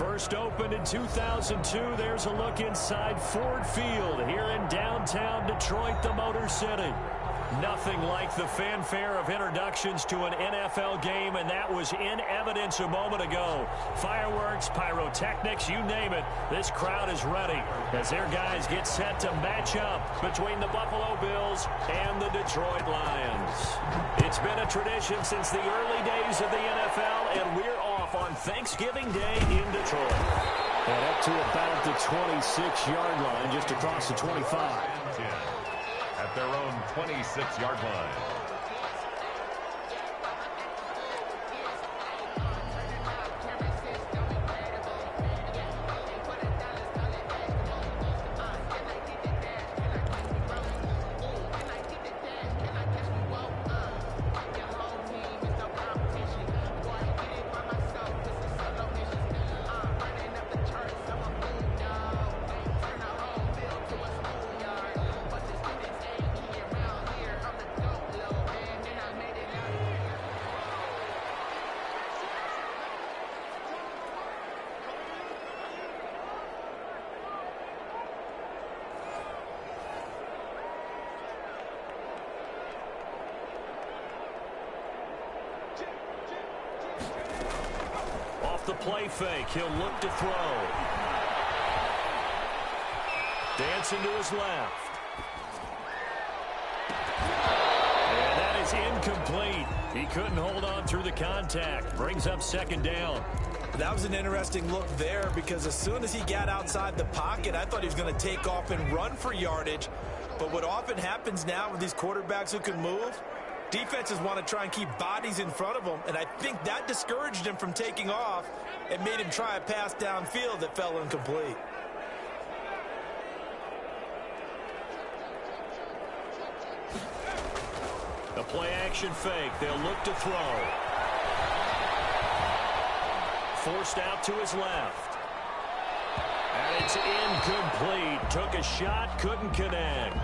First opened in 2002. There's a look inside Ford Field here in downtown Detroit, the Motor City. Nothing like the fanfare of introductions to an NFL game, and that was in evidence a moment ago. Fireworks, pyrotechnics, you name it. This crowd is ready as their guys get set to match up between the Buffalo Bills and the Detroit Lions. It's been a tradition since the early days of the NFL, and we're off on Thanksgiving Day in Detroit. And up to about the 26-yard line, just across the 25. At their own 26-yard line. The play fake. He'll look to throw. Dancing to his left. And that is incomplete. He couldn't hold on through the contact. Brings up second down. That was an interesting look there because as soon as he got outside the pocket, I thought he was going to take off and run for yardage. But what often happens now with these quarterbacks who can move, defenses want to try and keep bodies in front of them, and I think that discouraged him from taking off and made him try a pass downfield that fell incomplete. A play-action fake. They'll look to throw. Forced out to his left. And it's incomplete. Took a shot, couldn't connect.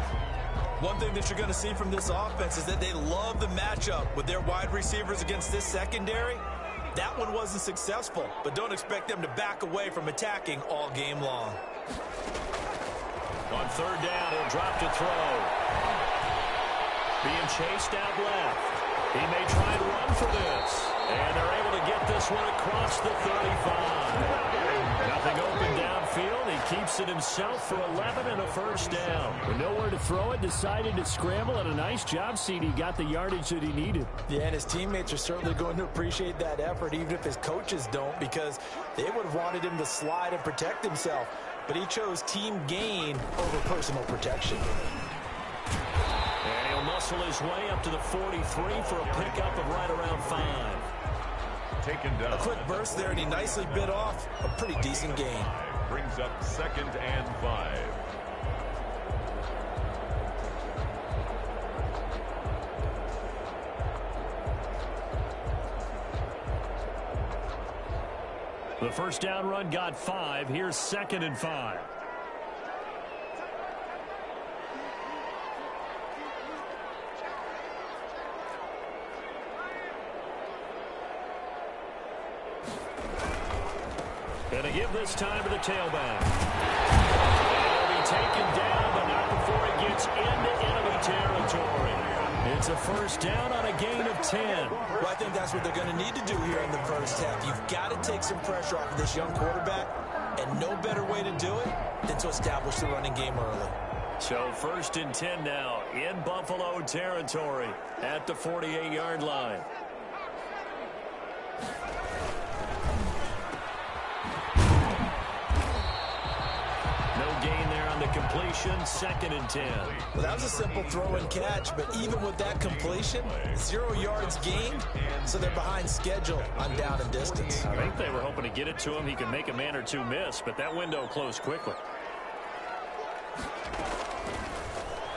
One thing that you're going to see from this offense is that they love the matchup with their wide receivers against this secondary. That one wasn't successful, but don't expect them to back away from attacking all game long. On third down, he'll drop to throw. Being chased out left. He may try and run for this. And they're able to get this one across the 35. Nothing open downfield. He keeps it himself for 11 and a first down. With nowhere to throw it, decided to scramble, and a nice job, CD. Got the yardage that he needed. Yeah, and his teammates are certainly going to appreciate that effort, even if his coaches don't, because they would have wanted him to slide and protect himself. But he chose team gain over personal protection. And he'll muscle his way up to the 43 for a pickup of right around 5. Taken down. A quick burst there, and he nicely bit off a pretty decent gain. Brings up 2nd and 5. The first down run got 5. Here's 2nd and 5. Going to give this time to the tailback. He'll be taken down, but not before he gets into enemy territory. It's a first down on a gain of 10. Well, I think that's what they're going to need to do here in the first half. You've got to take some pressure off of this young quarterback, and no better way to do it than to establish the running game early. So 1st and 10 now in Buffalo territory at the 48-yard line. Completion, 2nd and 10. Well, that was a simple throw and catch, but even with that completion, 0 yards gained, so they're behind schedule on down and distance. I think they were hoping to get it to him. He could make a man or two miss, but that window closed quickly.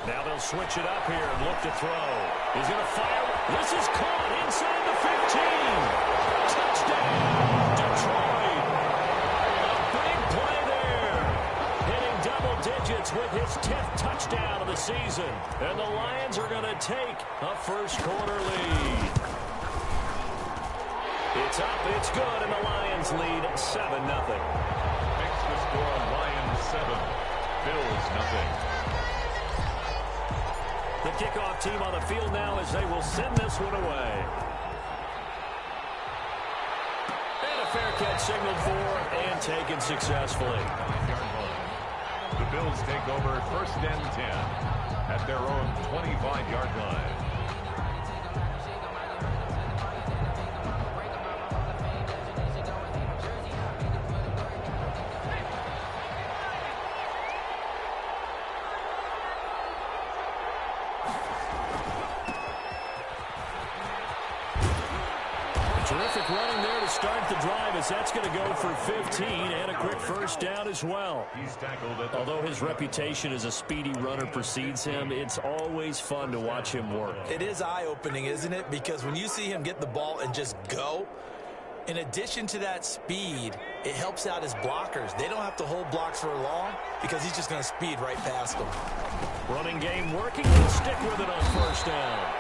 Now they'll switch it up here and look to throw. He's going to fire. This is caught inside the 15. Touchdown, Detroit. A big play there. Hitting double digits with his 10th touchdown of the season. And the Lions are going to take a first quarter lead. It's up, it's good, and the Lions lead 7-0. Makes the score Lions 7, Bills 0. The kickoff team on the field now as they will send this one away. And a fair catch signaled for and taken successfully. The Bills take over 1st and 10 at their own 25-yard line. Terrific running there to start the drive as that's going to go for 15 and a quick first down as well. He's tackled at Although his reputation as a speedy runner precedes him, it's always fun to watch him work. It is eye-opening, isn't it? Because when you see him get the ball and just go, in addition to that speed, it helps out his blockers. They don't have to hold blocks for long because he's just going to speed right past them. Running game working. He'll stick with it on first down.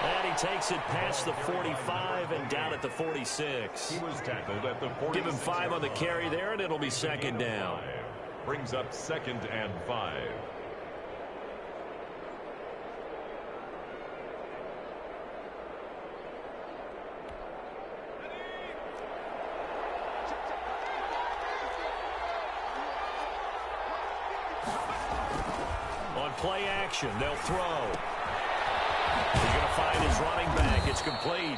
And he takes it past the 45 and down at the 46. He was tackled at the 46. Give him 5 on the carry there, and it'll be second down. Brings up 2nd and 5. On play action, they'll throw. He's going to find his running back. It's complete.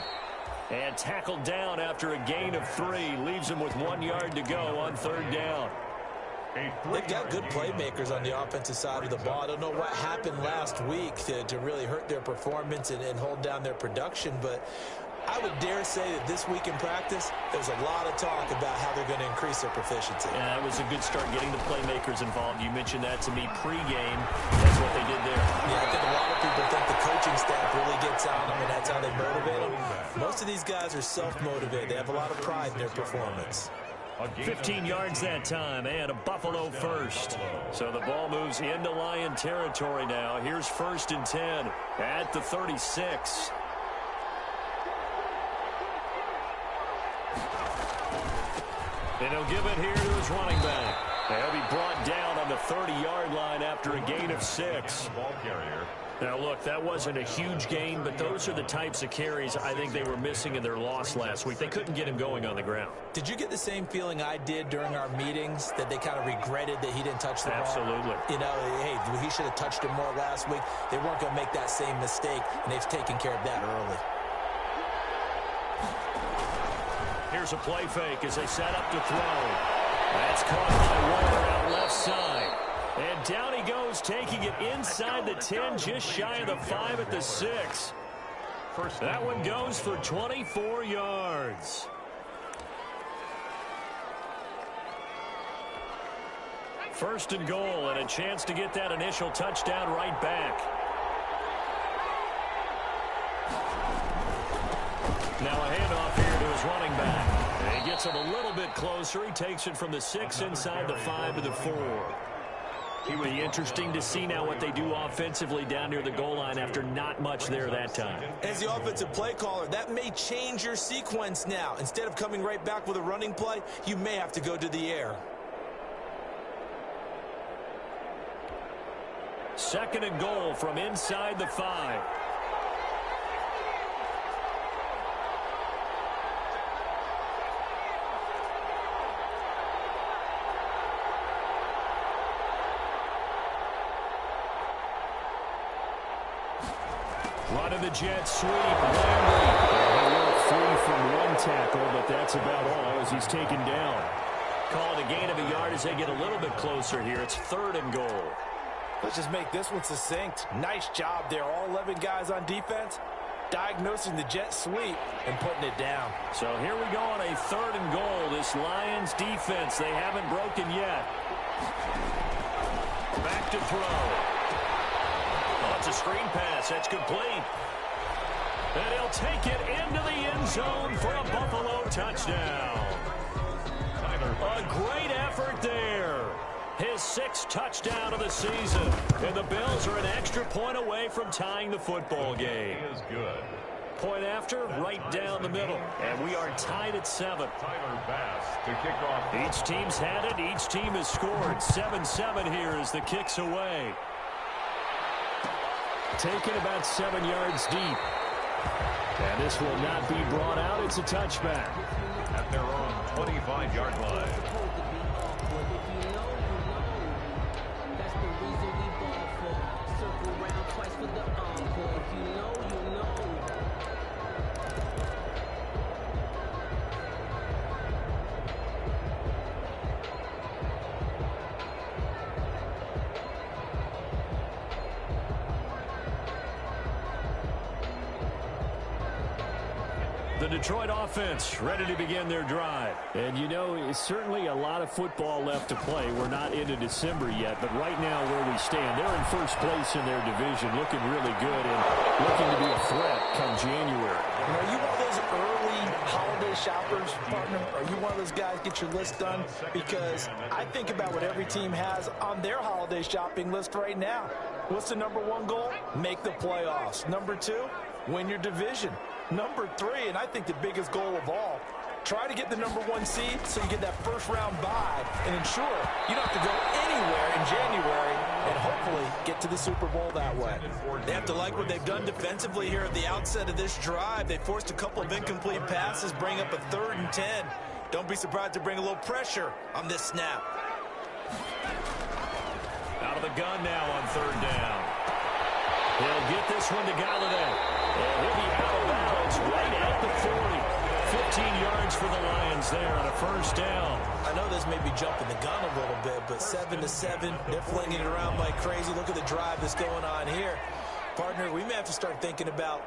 And tackled down after a gain of 3. Leaves him with 1 yard to go on 3rd down. They've got good playmakers on the offensive side of the ball. I don't know what happened last week to really hurt their performance and hold down their production, but I would dare say that this week in practice, there's a lot of talk about how they're going to increase their proficiency. Yeah, that was a good start getting the playmakers involved. You mentioned that to me pregame. That's what they did there. Yeah, I think a lot of people think the coaching staff really gets on them, and that's how they motivate them. Most of these guys are self-motivated. They have a lot of pride in their performance. 15 yards that time, and a Buffalo first. So the ball moves into Lion territory now. Here's 1st and 10 at the 36. And he'll give it here to his running back. He'll be brought down on the 30-yard line after a gain of 6. Ball carrier. Now, look, that wasn't a huge gain, but those are the types of carries I think they were missing in their loss last week. They couldn't get him going on the ground. Did you get the same feeling I did during our meetings, that they kind of regretted that he didn't touch the ball? Absolutely. You know, hey, he should have touched it more last week. They weren't going to make that same mistake, and they've taken care of that early. Here's a play fake as they set up to throw. That's caught by Warner out left side. And down he goes, taking it inside the 10, just shy of the 5 at the 6. That one goes for 24 yards. First and goal, and a chance to get that initial touchdown right back. Now a handoff here to his running back. And he gets him a little bit closer. He takes it from the 6 inside the 5 to the 4. It will be interesting to see now what they do offensively down near the goal line after not much there that time. As the offensive play caller, that may change your sequence now. Instead of coming right back with a running play, you may have to go to the air. 2nd and goal from inside the 5. Running the jet sweep. Landry. Free from one tackle, but that's about all as he's taken down. Call it a gain of a yard as they get a little bit closer here. It's 3rd and goal. Let's just make this one succinct. Nice job there. All 11 guys on defense diagnosing the jet sweep and putting it down. So here we go on a 3rd and goal. This Lions defense, they haven't broken yet. Back to throw. Oh, it's a screen pass. That's complete. And he'll take it into the end zone for a Buffalo touchdown. A great effort there. His 6th touchdown of the season. And the Bills are an extra point away from tying the football game. He is good. Point after, right down the middle. And we are tied at 7. Tyler Bass to kick off. Each team's had it. Each team has scored. 7-7 here as the kick's away. Taken about 7 yards deep. And this will not be brought out. It's a touchback. At their own 25-yard line. The Detroit offense ready to begin their drive. And, you know, it's certainly a lot of football left to play. We're not into December yet, but right now where we stand, they're in first place in their division, looking really good and looking to be a threat come January. Are you one of those early holiday shoppers, partner? Are you one of those guys get your list done? Because I think about what every team has on their holiday shopping list right now. What's the #1 goal? Make the playoffs. #2, win your division. #3, and I think the biggest goal of all, try to get the #1 seed so you get that first-round bye and ensure you don't have to go anywhere in January and hopefully get to the Super Bowl that way. They have to like what they've done defensively here at the outset of this drive. They forced a couple of incomplete passes, bring up a 3rd and 10. Don't be surprised to bring a little pressure on this snap. Out of the gun now on 3rd down. He'll get this one to Galladay. And he'll be out of bounds right at the 40. 15 yards for the Lions there on a 1st down. I know this may be jumping the gun a little bit, but 7-7, they're flinging it around like crazy. Look at the drive that's going on here. Partner, we may have to start thinking about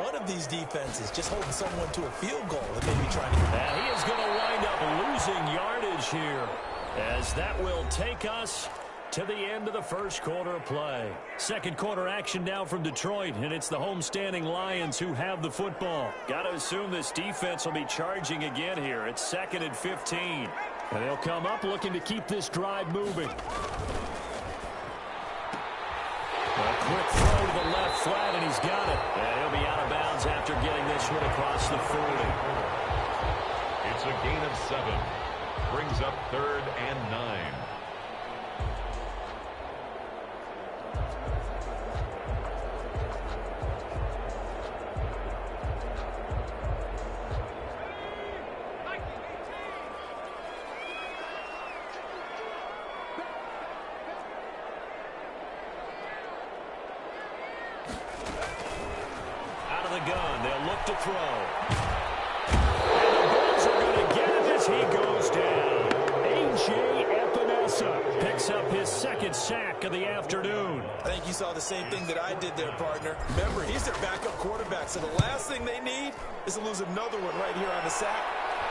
one of these defenses just holding someone to a field goal and maybe trying to... And he is going to wind up losing yardage here, as that will take us to the end of the first quarter of play. Second quarter action now from Detroit, and it's the homestanding Lions who have the football. Got to assume this defense will be charging again here. It's 2nd and 15. And they'll come up looking to keep this drive moving. A quick throw to the left flat, and he's got it. And he'll be out of bounds after getting this one across the 40. It's a gain of 7. Brings up 3rd and 9. Gun. They'll look to throw. And the Bills are going to get him as he goes down. A.J. Epinesa picks up his 2nd sack of the afternoon. I think you saw the same thing that I did there, partner. Remember, he's their backup quarterback, so the last thing they need is to lose another one right here on the sack.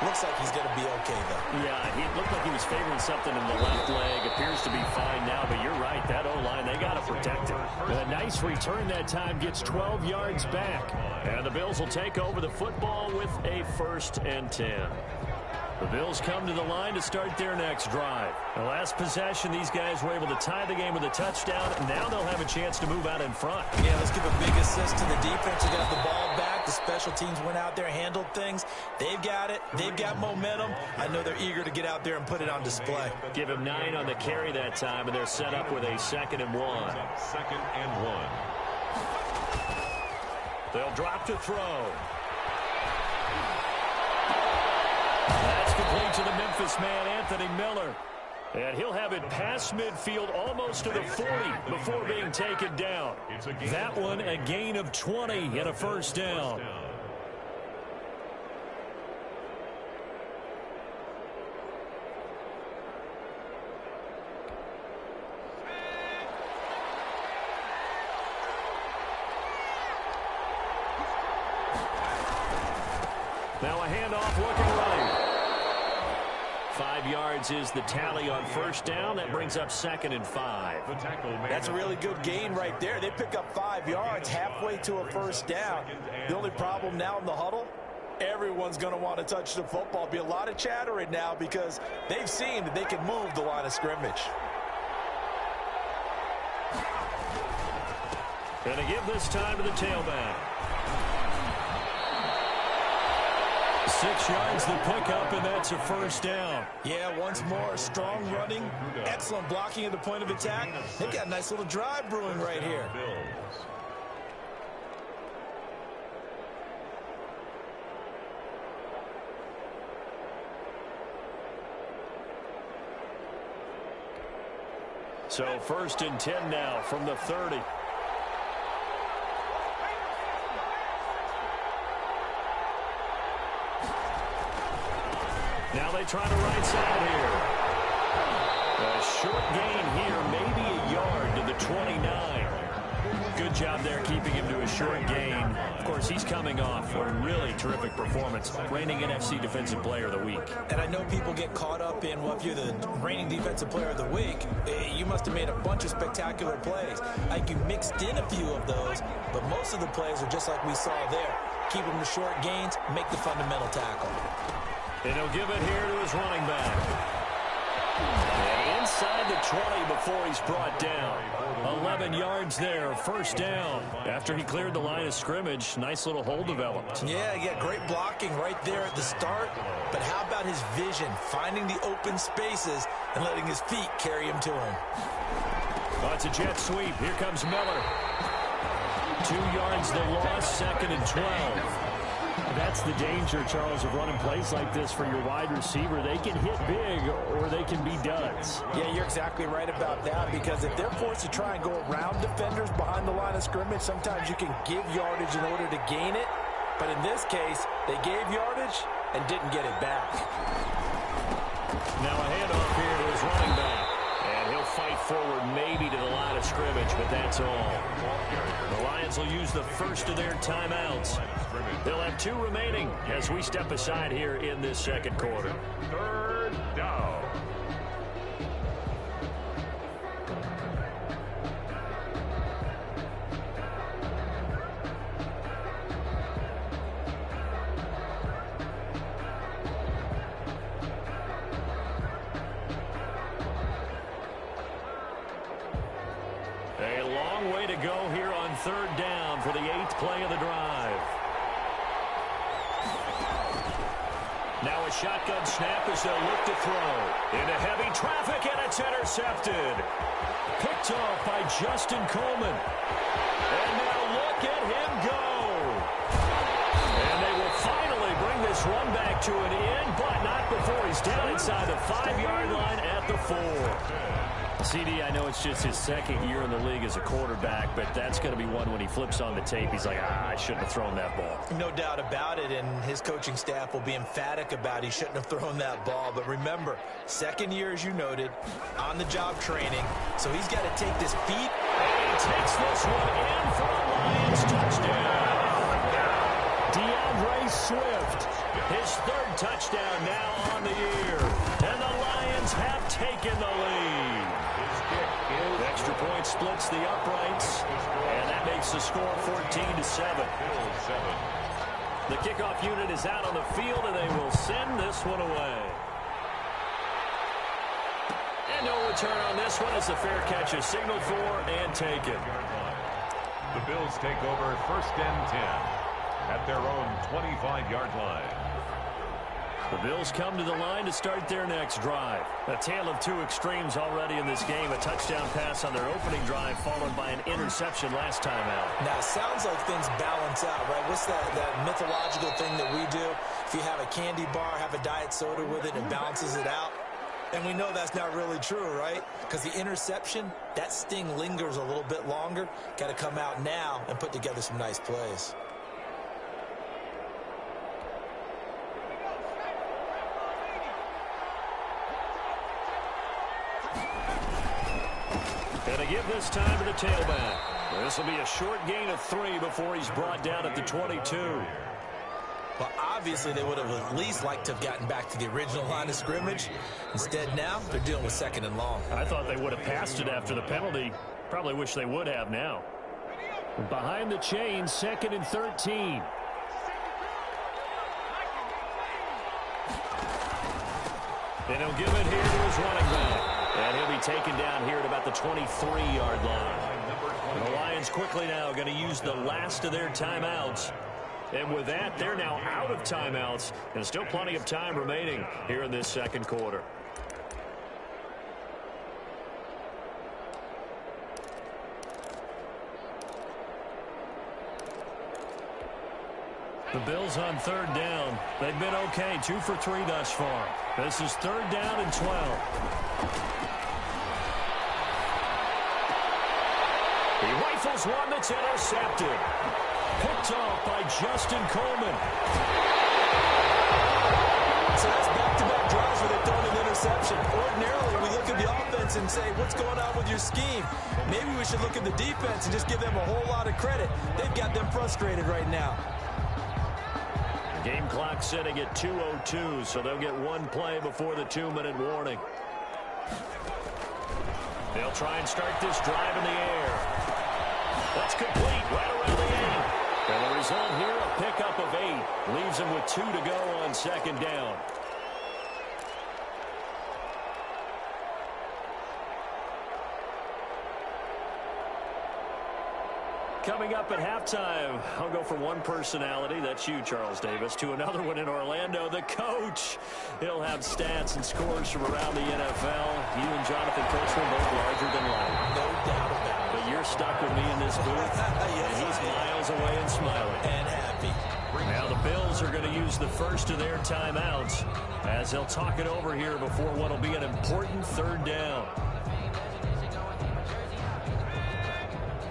Looks like he's going to be okay, though. Yeah, he looked like he was favoring something in the left leg. Appears to be fine now, but you're right. That O-line, they got to protect him. A nice return that time, gets 12 yards back. And the Bills will take over the football with a 1st and 10. The Bills come to the line to start their next drive. The last possession, these guys were able to tie the game with a touchdown. Now they'll have a chance to move out in front. Yeah, let's give a big assist to the defense. They got the ball back. The special teams went out there, handled things. They've got it. They've got momentum. I know they're eager to get out there and put it on display. Give him 9 on the carry that time, and they're set up with a 2nd and 1. 2nd and 1. They'll drop to throw. That's complete to the Memphis man, Anthony Miller. And he'll have it past midfield almost to the 40 before being taken down. That one a gain of 20 and a 1st down. Now a handoff looking right. 5 yards is the tally on 1st down. That brings up 2nd and 5. That's a really good gain right there. They pick up 5 yards halfway to a 1st down. The only problem now in the huddle, everyone's going to want to touch the football. Be a lot of chattering now because they've seen that they can move the line of scrimmage. Going to give this time to the tailback. 6 yards the pickup, and that's a first down. Yeah, once more, strong running, excellent blocking at the point of attack. They've got a nice little drive brewing right here. So 1st and 10 now from the 30. Now they try to right side here. A short gain here, maybe a yard to the 29. Good job there keeping him to a short gain. Of course, he's coming off a really terrific performance, reigning NFC Defensive Player of the Week. And I know people get caught up in, well, if you're the reigning Defensive Player of the Week, you must have made a bunch of spectacular plays. Like you mixed in a few of those, but most of the plays are just like we saw there. Keep them to short gains, make the fundamental tackle. And he'll give it here to his running back. And inside the 20 before he's brought down. 11 yards there, first down. After he cleared the line of scrimmage, nice little hole developed. Yeah, great blocking right there at the start. But how about his vision, finding the open spaces and letting his feet carry him to him? Oh, it's a jet sweep. Here comes Miller. 2 yards the loss, 2nd and 12. That's the danger, Charles, of running plays like this for your wide receiver. They can hit big or they can be duds. Yeah, you're exactly right about that, because if they're forced to try and go around defenders behind the line of scrimmage, sometimes you can give yardage in order to gain it. But in this case, they gave yardage and didn't get it back. Now a handoff here to his running back. And he'll fight forward maybe to the line of scrimmage, but that's all. The Lions will use the first of their timeouts. They'll have 2 remaining as we step aside here in this second quarter. 3rd down. A long way to go here on 3rd down for the 8th play of the drive. Now a shotgun snap as they'll look to throw. Into heavy traffic, and it's intercepted. Picked off by Justin Coleman. And now look at him go. And they will finally bring this one back to an end, but not before he's down inside the 5-yard line at the 4. CD, I know it's just his 2nd year in the league as a quarterback, but that's going to be one when he flips on the tape. He's like, I shouldn't have thrown that ball. No doubt about it, and his coaching staff will be emphatic about he shouldn't have thrown that ball. But remember, 2nd year, as you noted, on-the-job training, so he's got to take this feet. And he takes this one in for a Lions touchdown. DeAndre Swift, his 3rd touchdown now on the year. And the Lions have taken the lead. Extra point splits the uprights, and that makes the score 14-7. The kickoff unit is out on the field, and they will send this one away. And no return on this one as the fair catch is signaled for and taken. The Bills take over 1st and 10 at their own 25-yard line. The Bills come to the line to start their next drive. A tale of 2 extremes already in this game. A touchdown pass on their opening drive, followed by an interception last time out. Now, it sounds like things balance out, right? What's that mythological thing that we do? If you have a candy bar, have a diet soda with it, it balances it out. And we know that's not really true, right? Because the interception, that sting lingers a little bit longer. Got to come out now and put together some nice plays. And a give this time to the tailback. This will be a short gain of 3 before he's brought down at the 22. Well, obviously, they would have at least liked to have gotten back to the original line of scrimmage. Instead, now, they're dealing with 2nd and long. I thought they would have passed it after the penalty. Probably wish they would have now. Behind the chains, 2nd and 13. And he'll give it here to his running back. And he'll be taken down here at about the 23-yard line. And the Lions quickly now going to use the last of their timeouts And with that, they're now out of timeouts, and still plenty of time remaining here in this second quarter. The Bills on third down. They've been okay, 2 for 3 thus far. This is third down and 12. He rifles one that's intercepted. Picked off by Justin Coleman. So that's back-to-back drives where they've thrown an interception. Ordinarily, we look at the offense and say, what's going on with your scheme? Maybe we should look at the defense and just give them a whole lot of credit. They've got them frustrated right now. Game clock sitting at 2:02, so they'll get one play before the 2-minute warning. They'll try and start this drive in the air. That's complete right around the 8. And the result here, a pickup of 8. Leaves them with 2 to go on second down. Coming up at halftime, I'll go from one personality, that's you, Charles Davis, to another one in Orlando, the coach. He'll have stats and scores from around the NFL. You and Jonathan Coachman both larger than life. No doubt about it. But you're stuck with me in this booth, Yes, and he's miles away and smiling. And happy. Now the Bills are going to use the first of their timeouts as they'll talk it over here before what will be an important third down.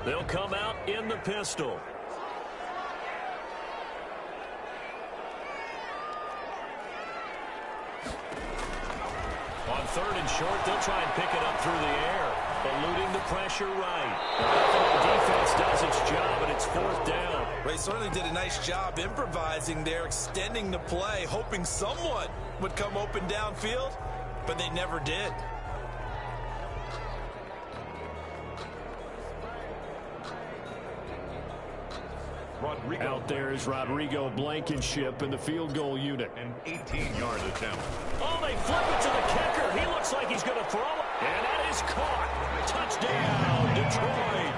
They'll come out in the pistol. On third and short, they'll try and pick it up through the air, eluding the pressure right. The defense does its job, and it's fourth down. They certainly did a nice job improvising there, extending the play, hoping someone would come open downfield, but they never did. Out there is Rodrigo Blankenship in the field goal unit. An 18-yard attempt. Oh, they flip it to the kicker. He looks like he's going to throw it. And that is caught. Touchdown, Detroit.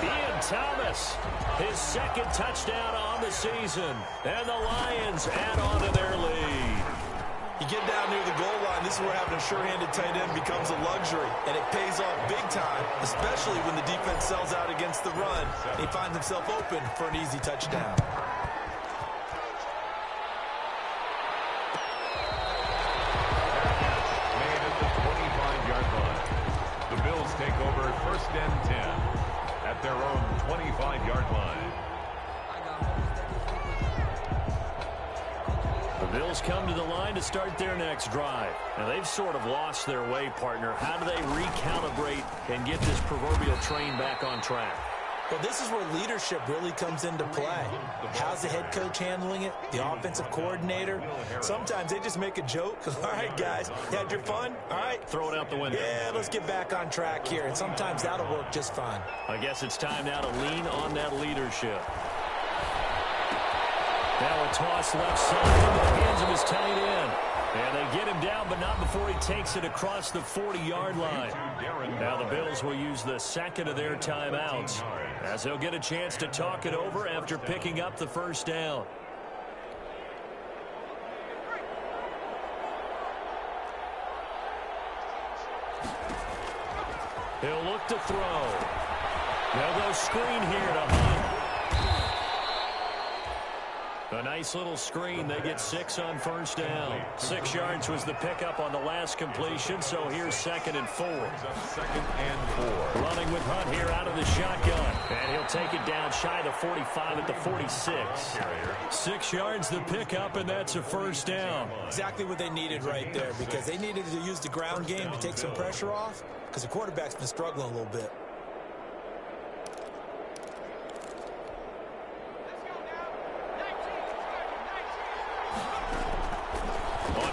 Ian Thomas, his second touchdown on the season. And the Lions add on to their lead. You get down near the goal line, this is where having a sure-handed tight end becomes a luxury, and it pays off big time, especially when the defense sells out against the run. He finds himself open for an easy touchdown. Made at the 25-yard line. The Bills take over first and 10 at their own 25-yard line. The Bills come to the line to start their next drive. And they've sort of lost their way, partner. How do they recalibrate and get this proverbial train back on track? Well, this is where leadership really comes into play. How's the head coach handling it? The offensive coordinator? Sometimes they just make a joke. All right, guys, you had your fun? All right. Throw it out the window. Yeah, let's get back on track here. And sometimes that'll work just fine. I guess it's time now to lean on that leadership. Now a toss left side into the hands of his tight end. And they get him down, but not before he takes it across the 40-yard line. Now the Bills will use the second of their timeouts as they'll get a chance to talk it over after picking up the first down. He'll look to throw. They'll go screen here to Hunt. A nice little screen. They get 6 on first down. 6 yards was the pickup on the last completion, so here's second and 4. Second and 4. Running with Hunt here out of the shotgun. And he'll take it down shy of 45 at the 46. 6 yards the pickup, and that's a first down. Exactly what they needed right there, because they needed to use the ground game to take some pressure off, because the quarterback's been struggling a little bit.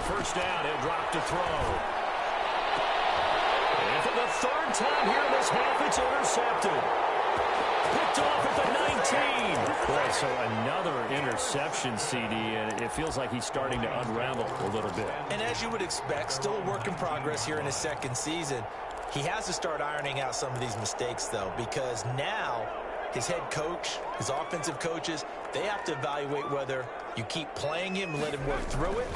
First down, he'll drop to throw. And for the third time here in this half, it's intercepted. Picked off at the 19. Boy, so another interception, CD, and it feels like he's starting to unravel a little bit. And as you would expect, still a work in progress here in his second season. He has to start ironing out some of these mistakes, though, because now his head coach, his offensive coaches, they have to evaluate whether you keep playing him and let him work through it,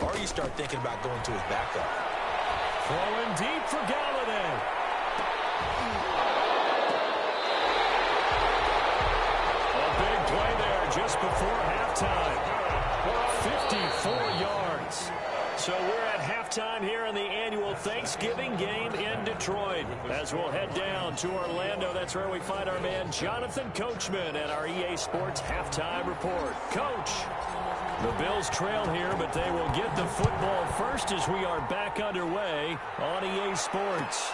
or you start thinking about going to his backup. Throwing deep for Galladay. A big play there just before halftime. 54 yards. So we're at halftime here in the annual Thanksgiving game in Detroit. As we'll head down to Orlando, that's where we find our man Jonathan Coachman at our EA Sports Halftime Report. Coach, the Bills trail here, but they will get the football first as we are back underway on EA Sports.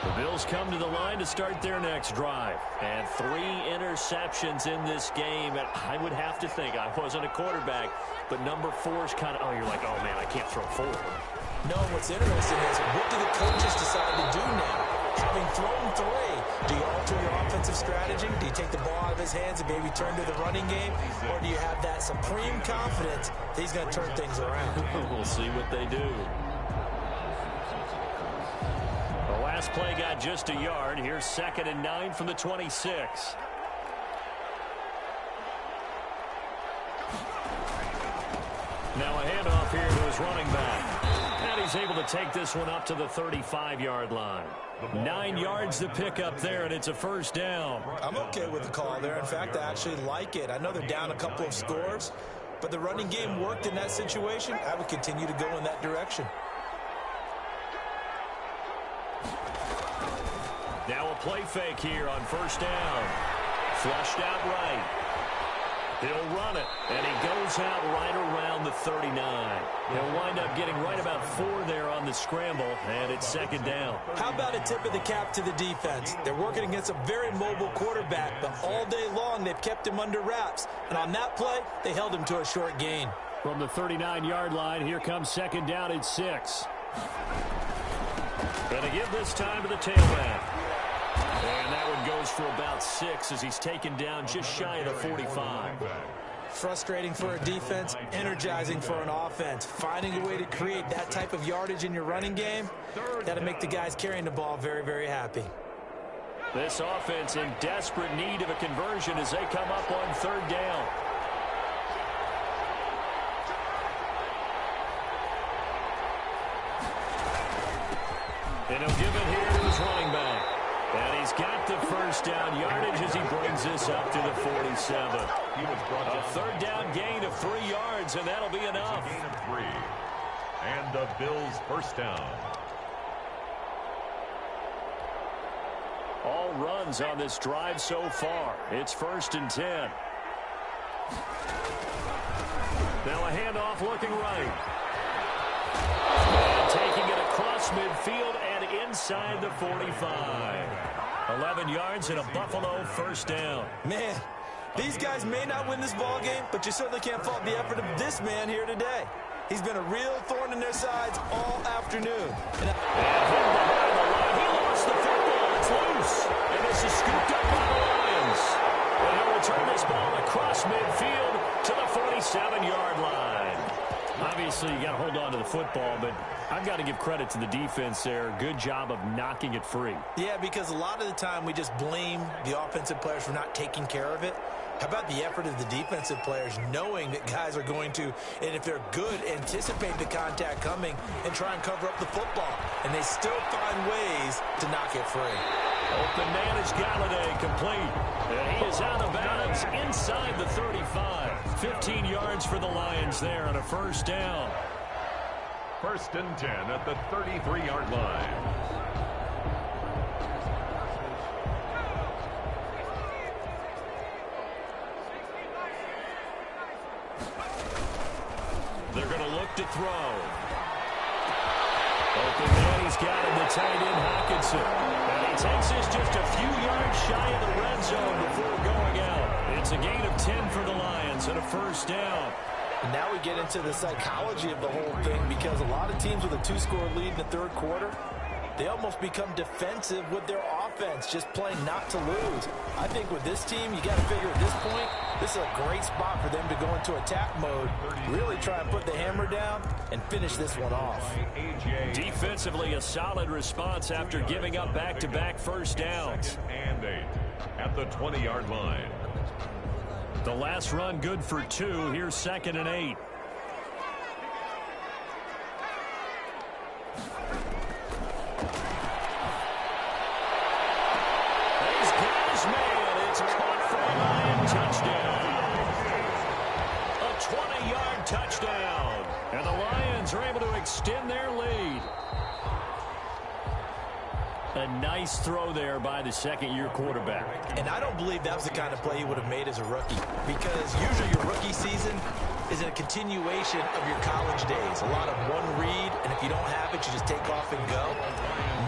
The Bills come to the line to start their next drive. And 3 interceptions in this game. And I would have to think, I wasn't a quarterback, but number 4 is kind of, you're like, oh, man, I can't throw 4. No, what's interesting is, what do the coaches decide to do now? Having thrown 3, do you alter your offensive strategy? Do you take the ball out of his hands and maybe turn to the running game? Or do you have that supreme confidence that he's going to turn things around? We'll see what they do. The last play got just a yard. Here's 2nd and 9 from the 26. Now a handoff here to his running back. And he's able to take this one up to the 35-yard line. 9 yards to pick up there, and it's a first down. I'm okay with the call there. In fact, I actually like it. I know they're down a couple of scores, but the running game worked in that situation. I would continue to go in that direction. Now a play fake here on first down. Flushed out right. He'll run it, and he goes out right around the 39. He'll wind up getting right about 4 there on the scramble, and it's 2nd down. How about a tip of the cap to the defense? They're working against a very mobile quarterback, but all day long they've kept him under wraps. And on that play, they held him to a short gain. From the 39-yard line, here comes 2nd down and 6. Going to give this time to the tailback. And that one goes for about 6 as he's taken down just shy of the 45. Frustrating for a defense, energizing for an offense. Finding a way to create that type of yardage in your running game, that'll make the guys carrying the ball very, very happy. This offense in desperate need of a conversion as they come up on 3rd down. And he'll give it here to his running back. And he's got the first down yardage as he brings this up to the 47. A 3rd down gain of 3 yards, and that'll be enough. Gain of 3. And the Bills' first down. All runs on this drive so far. It's 1st and 10. Now a handoff looking right. And taking it across midfield and inside the 45. 11 yards and a Buffalo first down. Man, these guys may not win this ball game, but you certainly can't fault the effort of this man here today. He's been a real thorn in their sides all afternoon. And hit behind the line. He lost the football. It's loose. And this is scooped up by the Lions. And he'll return this ball across midfield to the 47-yard line. Obviously, you got to hold on to the football, but I've got to give credit to the defense there. Good job of knocking it free. Yeah, because a lot of the time we just blame the offensive players for not taking care of it. How about the effort of the defensive players knowing that guys are going to, and if they're good, anticipate the contact coming and try and cover up the football. And they still find ways to knock it free. Open man is Galladay, complete. And he is out of bounds inside the 35. 15 yards for the Lions there on a first down. 1st and 10 at the 33-yard line. They're going to look to throw. Open man, he's got him, the tight end Hawkinson. And he takes this just a few yards shy of the red zone before going out. It's a gain of 10 for the Lions and a first down. And now we get into the psychology of the whole thing, because a lot of teams with a 2-score lead in the 3rd quarter, they almost become defensive with their offense, just playing not to lose. I think with this team, you got to figure at this point, this is a great spot for them to go into attack mode, really try and put the hammer down and finish this one off. Defensively, a solid response after giving up back-to-back first downs. And 8 at the 20-yard line. The last run good for 2. Here's 2nd and 8. He's got his man. It's caught for a Lion touchdown. A 20-yard touchdown. And the Lions are able to extend their lead. A nice throw there by the second-year quarterback. And I don't believe that was the kind of play he would have made as a rookie, because usually your rookie season is a continuation of your college days. A lot of one read, and if you don't have it, you just take off and go.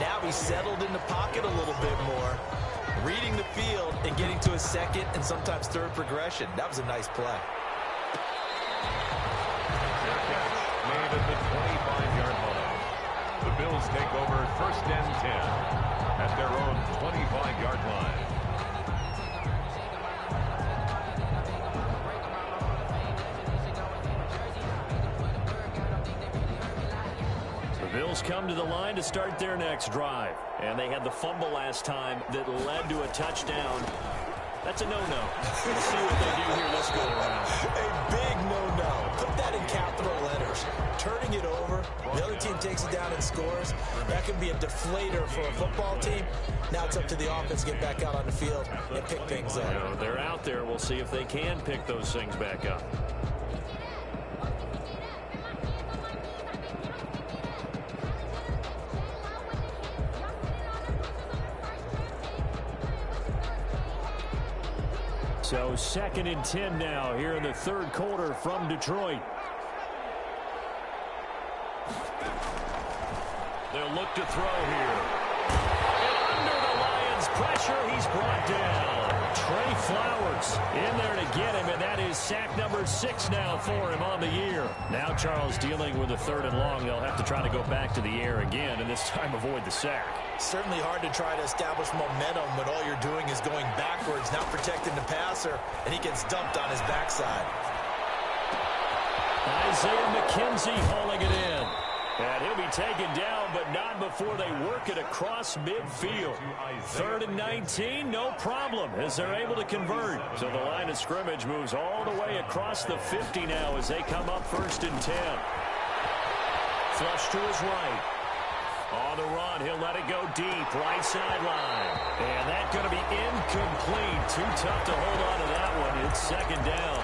Now he's settled in the pocket a little bit more, reading the field and getting to his second and sometimes third progression. That was a nice play. Made at the 25-yard line. The Bills take over 1st and 10 at their own 25-yard line. The Bills come to the line to start their next drive. And they had the fumble last time that led to a touchdown. That's a no-no. Let's see what they do here this go around. A big no-no. Put that in capital letters. Turning it over, the other team takes it down and scores. That can be a deflator for a football team. Now it's up to the offense to get back out on the field and pick things up. You know, they're out there. We'll see if they can pick those things back up. So 2nd and 10 now here in the third quarter from Detroit. They'll look to throw here. And under the Lions' pressure, he's brought down. Trey Flowers in there to get him, and that is sack number 6 now for him on the year. Now Charles dealing with a 3rd and long. They'll have to try to go back to the air again, and this time avoid the sack. Certainly hard to try to establish momentum when all you're doing is going backwards, not protecting the passer, and he gets dumped on his backside. Isaiah McKenzie hauling it in. And he'll be taken down, but not before they work it across midfield. 3rd and 19, no problem, as they're able to convert. So the line of scrimmage moves all the way across the 50 now as they come up 1st and 10. Flush to his right. On the run, he'll let it go deep, right sideline. And that's going to be incomplete. Too tough to hold on to that one. It's 2nd down.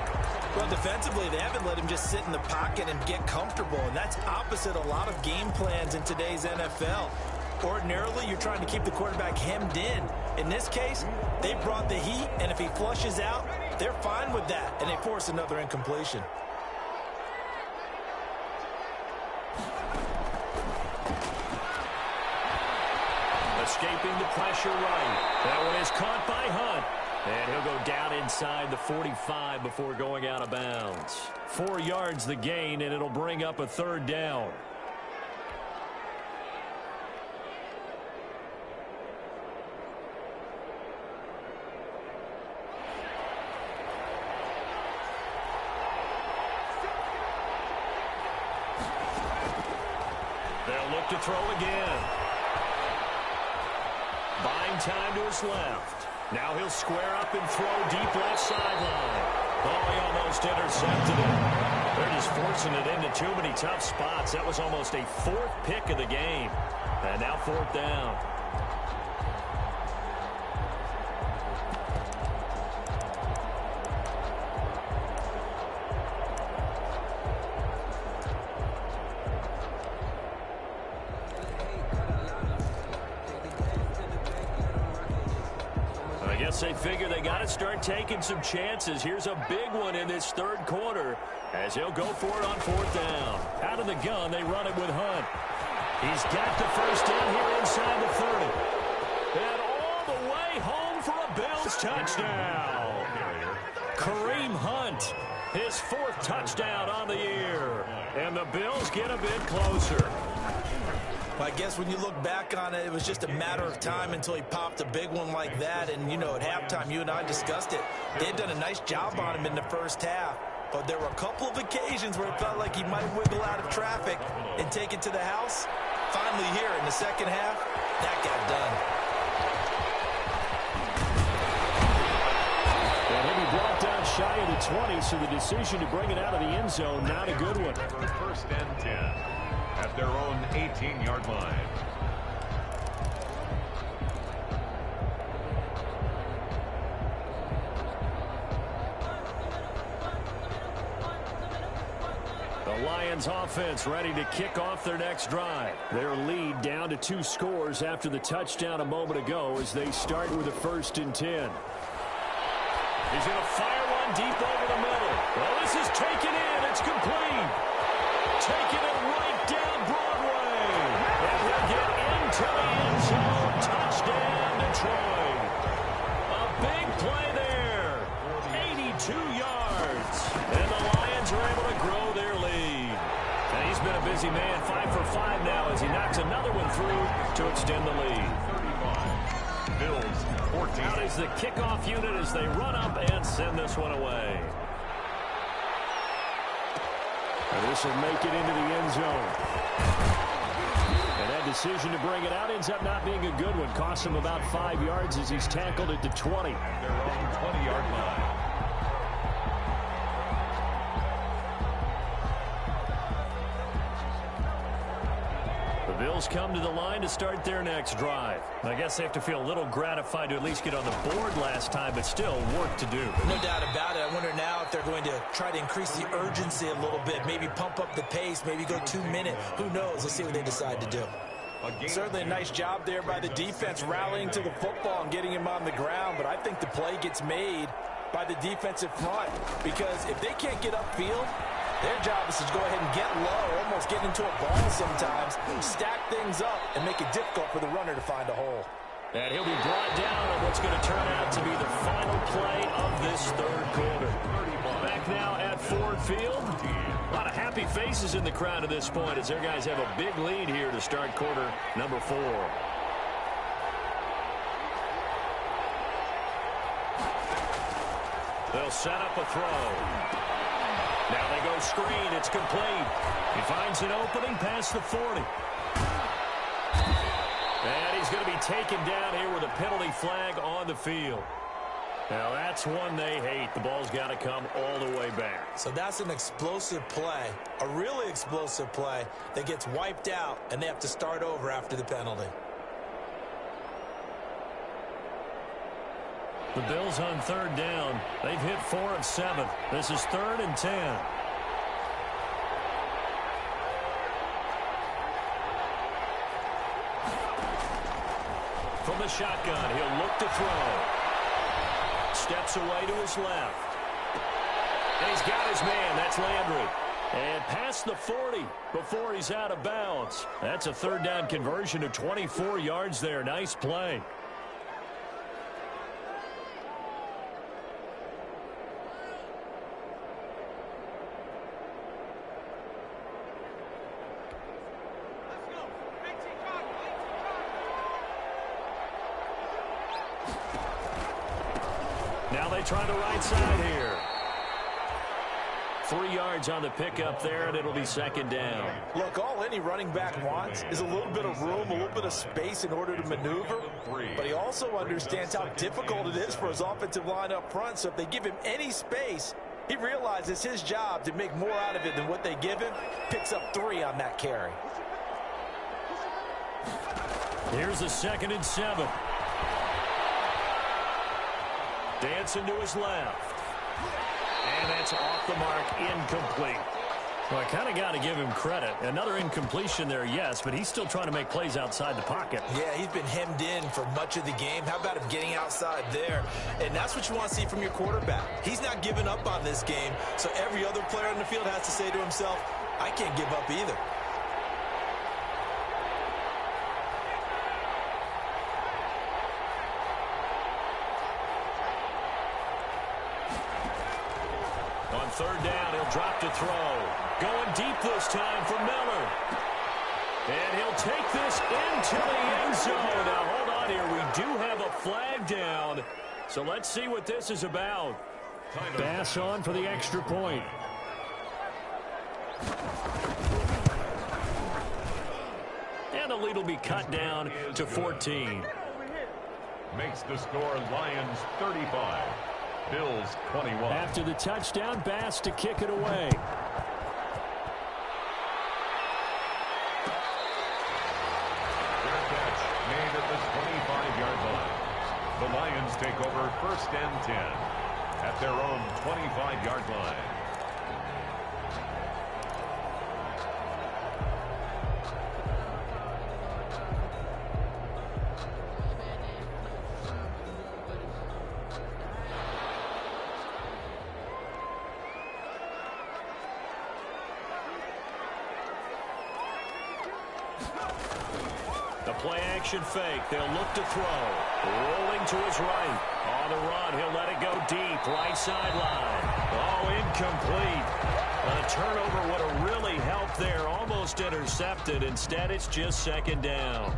Well, defensively, they haven't let him just sit in the pocket and get comfortable, and that's opposite a lot of game plans in today's NFL. Ordinarily, you're trying to keep the quarterback hemmed in. In this case, they brought the heat, and if he flushes out, they're fine with that, and they force another incompletion. Escaping the pressure right. That one is caught by Hunt. And he'll go down inside the 45 before going out of bounds. 4 yards the gain, and it'll bring up a 3rd down. They'll look to throw again. Buying time to his left. Now he'll square up and throw deep left sideline. Oh, he almost intercepted it. They're just forcing it into too many tough spots. That was almost a 4th pick of the game. And now 4th down. They figure they got to start taking some chances. Here's a big one in this 3rd quarter as he'll go for it on 4th down. Out of the gun, they run it with Hunt. He's got the 1st down here inside the 30. And all the way home for a Bills touchdown. Kareem Hunt, his 4th touchdown on the year. And the Bills get a bit closer. I guess when you look back on it, it was just a matter of time until he popped a big one like that. And, you know, at halftime, you and I discussed it. They had done a nice job on him in the first half. But there were a couple of occasions where it felt like he might wiggle out of traffic and take it to the house. Finally here in the second half, that got done. And he'll be brought down shy of the 20, so the decision to bring it out of the end zone, not a good one. First and 10 at their own 18-yard line. The Lions offense ready to kick off their next drive. Their lead down to 2 scores after the touchdown a moment ago as they start with a 1st and 10. He's going to fire one deep over the middle. Well, this is taken in. It's complete. Taking it right down Broadway. And he'll get into the end zone. Touchdown, Detroit. A big play there. 82 yards. And the Lions are able to grow their lead. And he's been a busy man. 5 for 5 now as he knocks another one through to extend the lead. 35. Bills 14. Out is the kickoff unit as they run up and send this one away. And this will make it into the end zone. And that decision to bring it out ends up not being a good one. Costs him about 5 yards as he's tackled at the 20. Their own 20-yard line. The Bills come to the line to start their next drive. I guess they have to feel a little gratified to at least get on the board last time, but still work to do. No doubt about it. I wonder now if they're going to try to increase the urgency a little bit, maybe pump up the pace, maybe go 2 minutes. Who knows? Let's see what they decide to do. Certainly a nice job there by the defense rallying to the football and getting him on the ground, but I think the play gets made by the defensive front because if they can't get upfield, their job is to go ahead and get low, almost get into a ball sometimes, stack things up, and make it difficult for the runner to find a hole. And he'll be brought down on what's going to turn out to be the final play of this third quarter. Back now at Ford Field. A lot of happy faces in the crowd at this point as their guys have a big lead here to start quarter number 4. They'll set up a throw. Now they go screen. It's complete. He finds an opening past the 40. And he's going to be taken down here with a penalty flag on the field. Now that's one they hate. The ball's got to come all the way back. So that's an explosive play, a really explosive play that gets wiped out, and they have to start over after the penalty. The Bills on 3rd down. They've hit 4 of 7. This is 3rd and 10. From the shotgun, he'll look to throw. Steps away to his left. And he's got his man. That's Landry. And past the 40 before he's out of bounds. That's a 3rd down conversion of 24 yards there. Nice play. Now they try the right side here. 3 yards on the pickup there, and it'll be 2nd down. Look, all any running back wants is a little bit of room, a little bit of space in order to maneuver. But he also understands how difficult it is for his offensive line up front. So if they give him any space, he realizes his job to make more out of it than what they give him. Picks up 3 on that carry. Here's a 2nd and 7. Dancing to his left. And that's off the mark, incomplete. Well, I kind of got to give him credit. Another incompletion there, yes, but he's still trying to make plays outside the pocket. Yeah, he's been hemmed in for much of the game. How about him getting outside there? And that's what you want to see from your quarterback. He's not giving up on this game, so every other player on the field has to say to himself, I can't give up either. On 3rd down, he'll drop to throw. Going deep this time for Miller. And he'll take this into the end zone. Now, hold on here. We do have a flag down. So let's see what this is about. Bass on for the extra point. And the lead will be cut down to 14. Makes the score Lions 35, Bills 21. After the touchdown, Bass to kick it away. Fair catch made at the 25-yard line. The Lions take over 1st and 10 at their own 25-yard line. The play-action fake. They'll look to throw. Rolling to his right. On the run, he'll let it go deep. Right sideline. Oh, incomplete. A turnover would have really helped there. Almost intercepted. Instead, it's just 2nd down.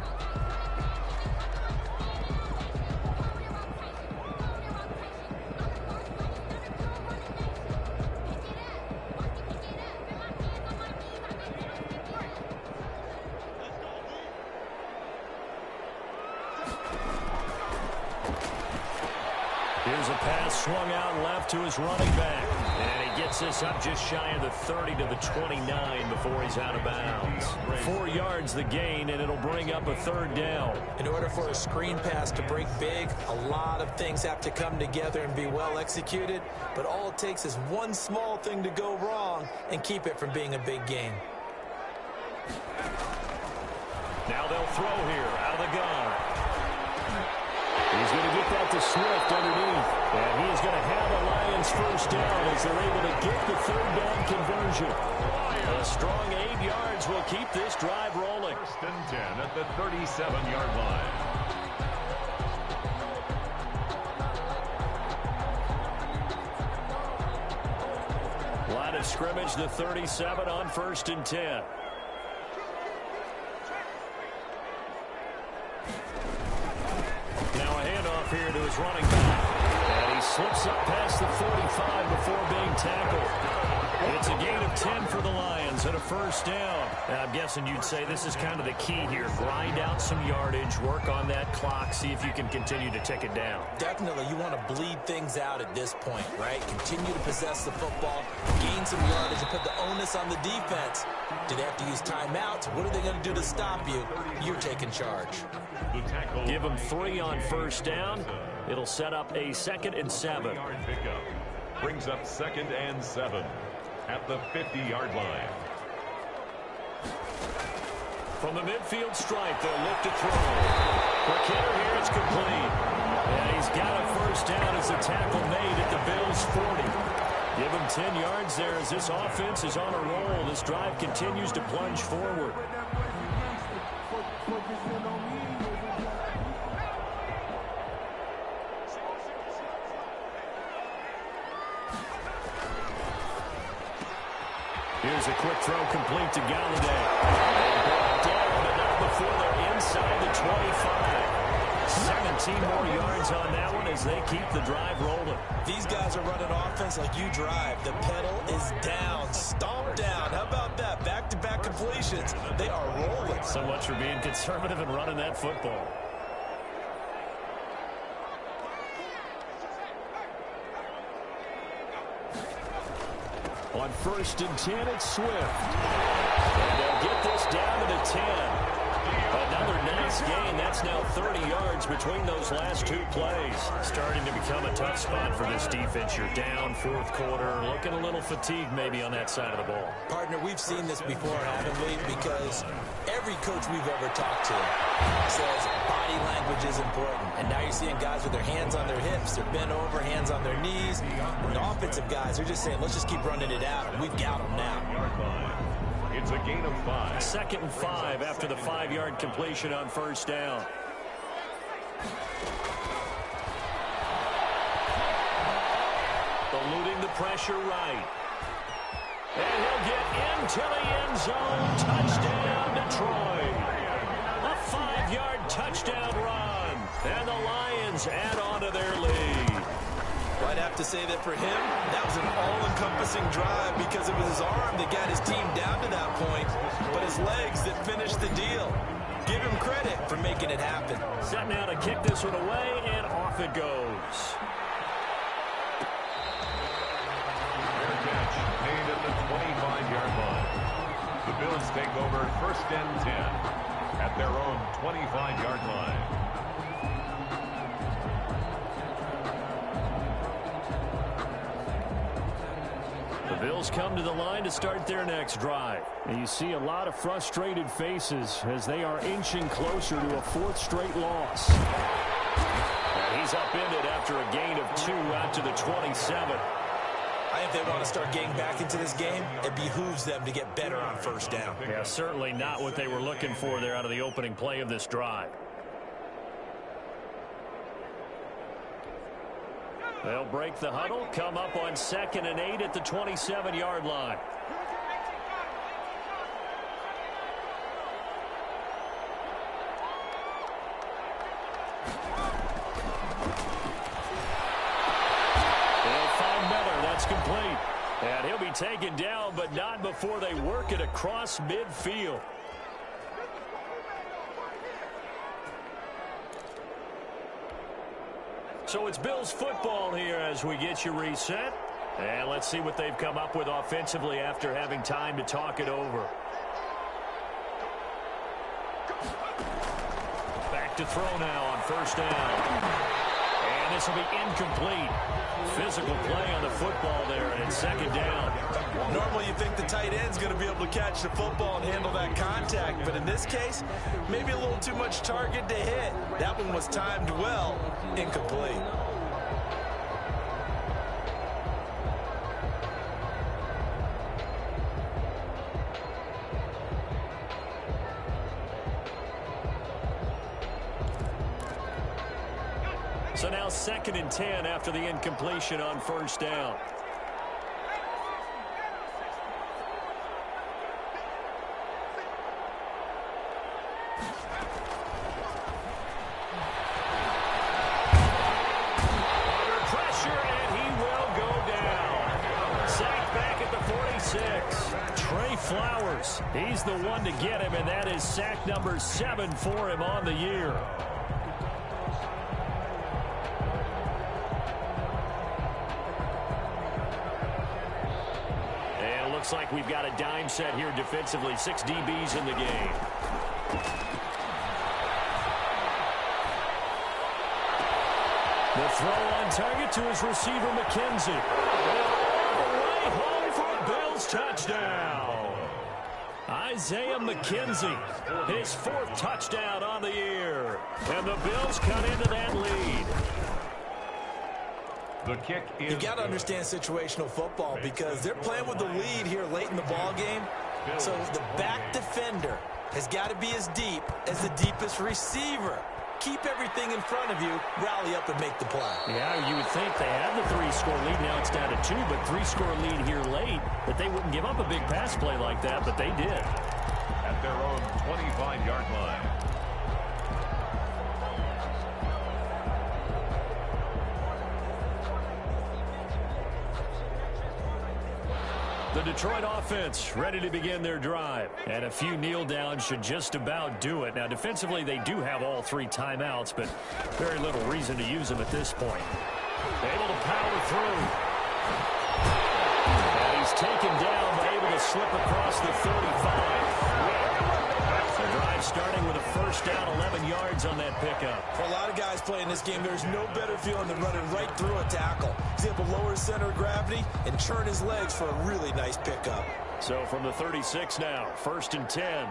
Here's a pass swung out left to his running back. And he gets this up just shy of the 30 to the 29 before he's out of bounds. 4 yards the gain, and it'll bring up a 3rd down. In order for a screen pass to break big, a lot of things have to come together and be well executed. But all it takes is one small thing to go wrong and keep it from being a big gain. Now they'll throw here out of the gun. He's going to get that to Swift underneath. And he is going to have a Lions 1st down as they're able to get the 3rd down conversion. A strong 8 yards will keep this drive rolling. 1st and 10 at the 37-yard line. Line of scrimmage, the 37 on 1st and 10. Now a handoff here to his running back. And he slips up past the 45 before being tackled. It's a gain of 10 for the Lions and a 1st down. I'm guessing you'd say this is kind of the key here. Grind out some yardage, work on that clock, see if you can continue to tick it down. Definitely, you want to bleed things out at this point, right? Continue to possess the football, gain some yardage, and put the onus on the defense. Do they have to use timeouts? What are they going to do to stop you? You're taking charge. Give them 3 on 1st down. It'll set up a 2nd and 7. Brings up 2nd and 7 at the 50-yard line. From the midfield stripe, they'll look to throw. For Kittle here, it's complete. And he's got a 1st down as the tackle made at the Bills' 40. Give him 10 yards there as this offense is on a roll. This drive continues to plunge forward. Here's a quick throw complete to Galladay. Brought down, but not before they're inside the 25. 17 more yards on that one as they keep the drive rolling. These guys are running offense like you drive. The pedal is down, stomped down. How about that? Back-to-back completions. They are rolling. So much for being conservative and running that football. On 1st and 10, it's Swift. And they'll get this down to the 10. Another nice gain. That's now 30 yards between those last 2 plays. Starting to become a tough spot for this defense. You're down 4th quarter. Looking a little fatigued maybe on that side of the ball. Partner, we've seen this before, haven't we? Because every coach we've ever talked to says body language is important. And now you're seeing guys with their hands on their hips. They're bent over, hands on their knees. And the offensive guys are just saying, let's just keep running it out. And we've got them now. It's a gain of 5. 2nd and 5 after the 5-yard completion on 1st down. Eluding the pressure right. And he'll get into the end zone. Touchdown, Detroit. A 5-yard touchdown run. And the Lions add on to their lead. Well, I'd have to say that for him, that was an all-encompassing drive because it was his arm that got his team down to that point, but his legs that finished the deal. Give him credit for making it happen. Set now to kick this one away, and off it goes. Fair catch made at the 25-yard line. The Bills take over 1st and 10 at their own 25-yard line. The Bills come to the line to start their next drive. And you see a lot of frustrated faces as they are inching closer to a 4th straight loss. And he's upended after a gain of 2 out to the 27. I think they want to start getting back into this game. It behooves them to get better on 1st down. Yeah, certainly not what they were looking for there out of the opening play of this drive. They'll break the huddle, come up on 2nd and 8 at the 27-yard line. They'll find Miller. That's complete. And he'll be taken down, but not before they work it across midfield. So it's Bills football here as we get you reset. And let's see what they've come up with offensively after having time to talk it over. Back to throw now on 1st down. And this will be incomplete. Physical play on the football there, and it's 2nd down. Normally you think the tight end's going to be able to catch the football and handle that contact, but in this case, maybe a little too much target to hit. That one was timed well, incomplete. So now 2nd and 10 after the incompletion on 1st down. Under pressure, and he will go down. Sacked back at the 46. Trey Flowers, he's the one to get him, and that is sack number 7 for him on the year. Looks like we've got a dime set here defensively. 6 DBs in the game. The throw on target to his receiver, McKenzie. Right home for a Bills touchdown. Isaiah McKenzie, his 4th touchdown on the year. And the Bills cut into that lead. The kick is You got to understand situational football because they're playing with the lead here late in the ball game. So the back defender has got to be as deep as the deepest receiver. Keep everything in front of you, rally up and make the play. Yeah, you would think they had the 3-score lead. Now it's down to 2, but 3-score lead here late, that they wouldn't give up a big pass play like that, but they did. at their own 25-yard line. The Detroit offense ready to begin their drive. And a few kneel downs should just about do it. Now, defensively, they do have all 3 timeouts, but very little reason to use them at this point. Able to power through. And he's taken down, but able to slip across the 35. The drive starting with a first down, 11 yards on that pickup. For a lot of guys playing this game, there's no better feeling than running right through a tackle. He's able to lower his center of gravity and turn his legs for a really nice pickup. So from the 36 now, 1st and 10.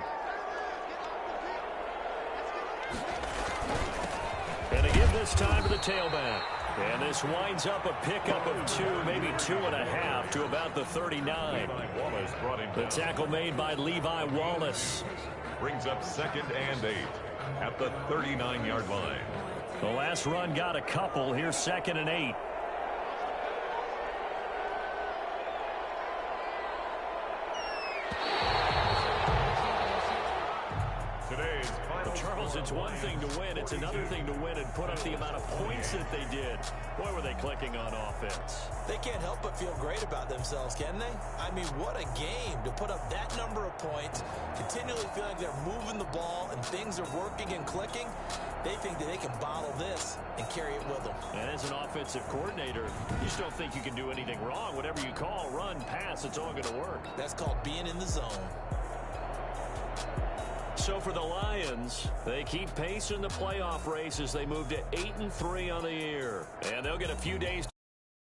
And to give this time to the tailback. And this winds up a pickup of 2, maybe 2.5 to about the 39. The tackle made by Levi Wallace. Brings up 2nd and 8 at the 39-yard line. The last run got a couple. Here's 2nd and 8. Charles, it's one thing to win. It's another thing to win and put up the amount of points that they did. Boy, were they clicking on offense. They can't help but feel great about themselves, can they? I mean, what a game to put up that number of points, continually feel like they're moving the ball and things are working and clicking. They think that they can bottle this and carry it with them. And as an offensive coordinator, you just don't think you can do anything wrong. Whatever you call, run, pass, it's all going to work. That's called being in the zone. So for the Lions, they keep pace in the playoff race as they move to 8-3 on the year. And they'll get a few days to